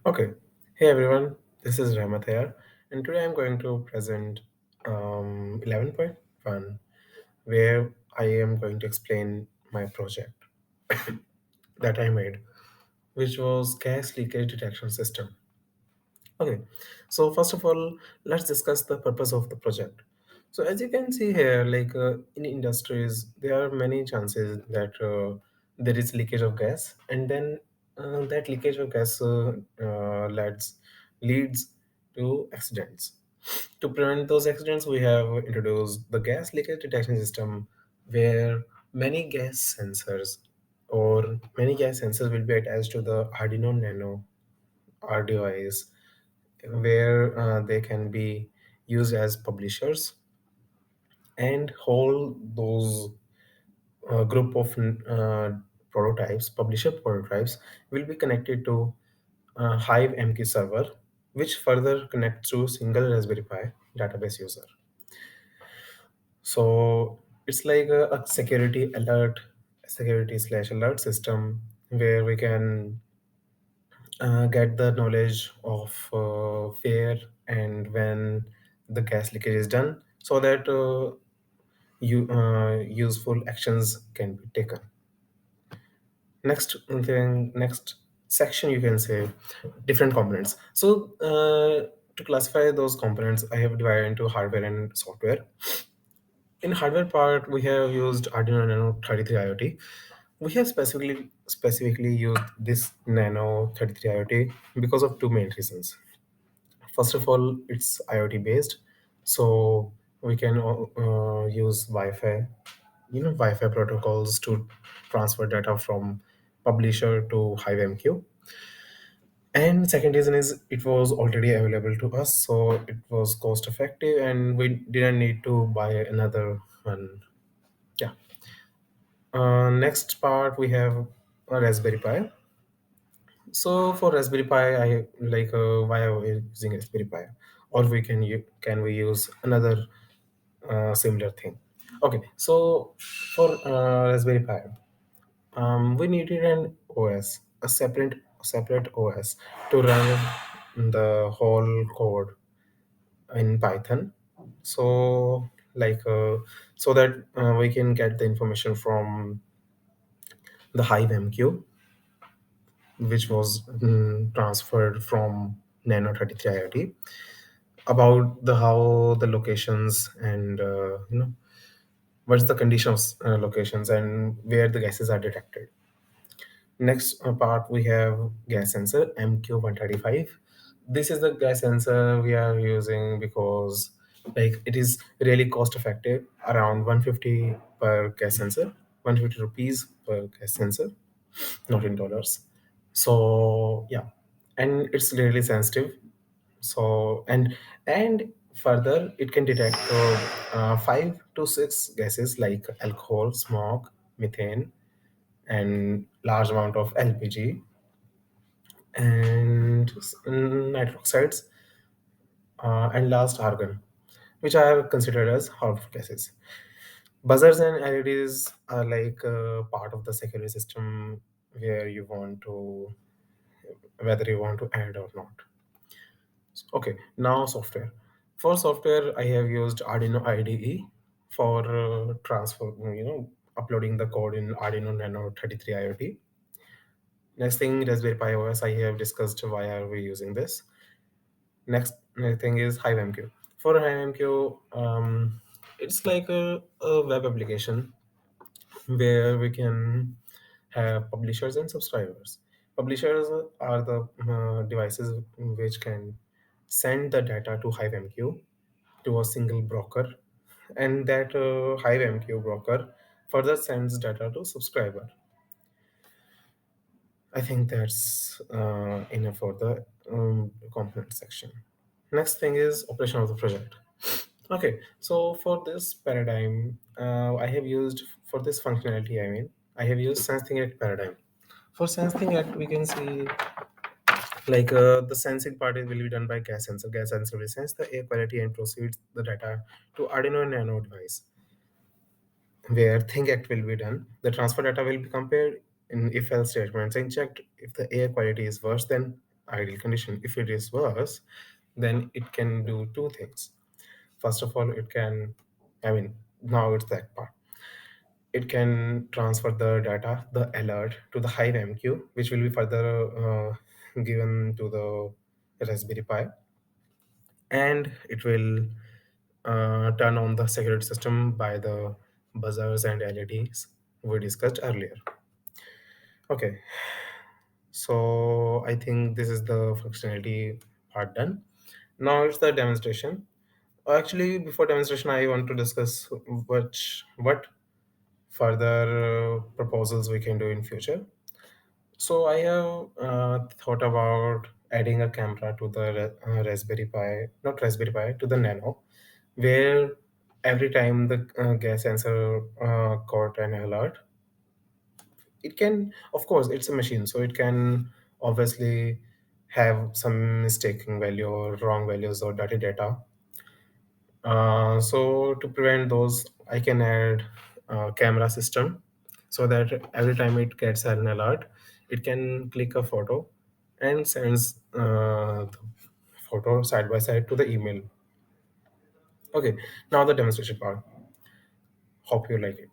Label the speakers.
Speaker 1: Okay. Hey everyone, this is Rahmat here, and today I'm going to present 11.1, where I am going to explain my project that I made, which was gas leakage detection system. Okay, so first of all, let's discuss the purpose of the project. So as you can see here, in industries, there are many chances that there is leakage of gas, and then that leakage of gas leads to accidents. To prevent those accidents, we have introduced the gas leakage detection system, where many gas sensors many gas sensors will be attached to the Arduino Nano R device where they can be used as publishers and hold those group of publisher prototypes will be connected to Hive MQ server, which further connects to single Raspberry Pi database user. So it's like a security slash alert system where we can get the knowledge of where and when the gas leakage is done so that useful actions can be taken. Next section, you can say different components. So to classify those components, I have divided into hardware and software. In hardware part, we have used Arduino Nano 33 IoT. We have specifically used this Nano 33 IoT because of two main reasons. First of all, it's IoT based, so we can use Wi-Fi, Wi-Fi protocols to transfer data from publisher to HiveMQ. And second reason is it was already available to us, so it was cost effective, and we didn't need to buy another one. Yeah. Next part we have a Raspberry Pi. So for Raspberry Pi, I like why are we using Raspberry Pi, or can we use another similar thing? Okay, so for Raspberry Pi, we needed an OS, a separate OS to run the whole code in Python. So so that we can get the information from the HiveMQ, which was transferred from Nano 33 IoT about the how the locations and what's the condition of locations and where the gases are detected. Next part we have gas sensor MQ135. This is the gas sensor we are using because it is really cost effective, around 150 per gas sensor, 150 rupees per gas sensor, not in dollars. So yeah, and it's really sensitive. So and further, it can detect 5 to 6 gases like alcohol, smoke, methane, and large amount of LPG and nitric oxides, and last argon, which are considered as harmful gases. Buzzers and LEDs are like part of the security system where you want to whether you want to add or not. Okay, now software. For software, I have used Arduino IDE for transfer, uploading the code in Arduino Nano 33 IoT. Next thing, Raspberry Pi OS, I have discussed why are we using this. Next thing is HiveMQ. For HiveMQ, it's like a web application where we can have publishers and subscribers. Publishers are the devices which can send the data to HiveMQ to a single broker, and that HiveMQ broker further sends data to subscriber. I think that's enough for the component section. Next thing is operation of the project. Okay, so for this paradigm, I have used for this functionality. I have used sensing act paradigm. For sensing act, we can see the sensing part will be done by gas sensor. Gas sensor will sense the air quality and proceeds the data to Arduino Nano device, where think act will be done. The transfer data will be compared in if else statements and checked if the air quality is worse, then ideal condition. If it is worse, then it can do two things. First of all, it can, I mean, now it's that part. It can transfer the data, the alert, to the Hive MQ, which will be further given to the Raspberry Pi, and it will turn on the security system by the buzzers and LEDs we discussed earlier. Okay, so I think this is the functionality part done. Now it's the demonstration. Actually, before demonstration, I want to discuss what further proposals we can do in future. So I have thought about adding a camera to the Raspberry Pi, not Raspberry Pi, to the Nano, where every time the gas sensor got an alert, it can, of course, it's a machine, so it can obviously have some mistaking value or wrong values or dirty data. So to prevent those, I can add a camera system so that every time it gets an alert, it can click a photo and sends the photo side by side to the email. Okay, now the demonstration part. Hope you like it.